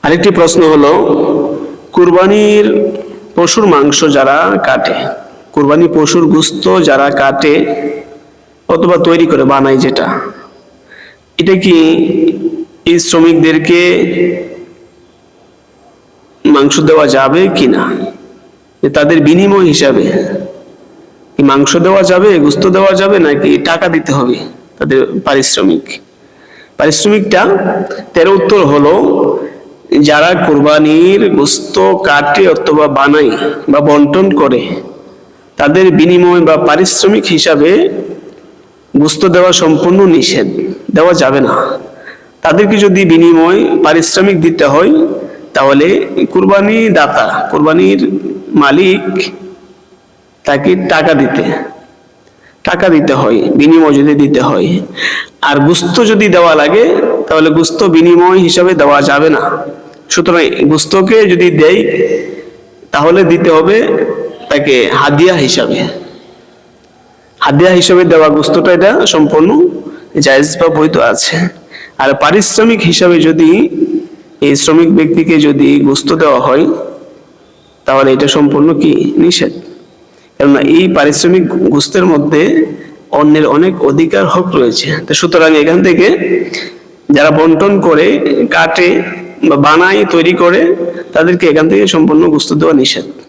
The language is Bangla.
আরেকটি প্রশ্ন হলো, কুরবানির পশুর মাংস যারা কাটে, কুরবানি পশুর গোশত যারা কাটে অথবা তৈরি করে বানায়, যেটা এটা কি এই শ্রমিকদেরকে মাংস দেওয়া যাবে কিনা, তাদের বিনিময় হিসাবে মাংস দেওয়া যাবে, গোশত দেওয়া যাবে, নাকি টাকা দিতে হবে তাদের পারিশ্রমিকটা? তার উত্তর হলো, যারা কুরবানির গোশত কাটে অথবা বানায় বা বন্টন করে, তাদের বিনিময় বা পারিশ্রমিক হিসাবে গোশত দেওয়া সম্পূর্ণ নিষেধ, দেওয়া যাবে না। তাদেরকে যদি বিনিময় পারিশ্রমিক দিতে হয়, তাহলে কুরবানি দাতা, কুরবানির মালিক, তাকে টাকা দিতে হয়, বিনিময় যদি দিতে হয়। আর গোশত যদি দেওয়া লাগে, তাহলে গোশত বিনিময় হিসাবে দেওয়া যাবে না। সুতরাং গোশতকে যদি দেয়, তাহলে দিতে হবে তাকে হাদিয়া হিসাবে দেওয়া গোশতটা, এটা সম্পূর্ণ জায়েজ বা বৈধ আছে। আর পারিশ্রমিক হিসাবে যদি এই শ্রমিক ব্যক্তিকে যদি গোশত দেওয়া হয়, তাহলে এটা সম্পূর্ণ কি নিষেধ। কেননা এই পারিশ্রমিক গোশতের মধ্যে অন্যের অনেক অধিকার, হক রয়েছে। সুতরাং এখান থেকে যারা বন্টন করে, কাটে বা বানায়, তৈরি করে, তাদেরকে এখান থেকে সম্পূর্ণ গোশত দেওয়া নিষেধ।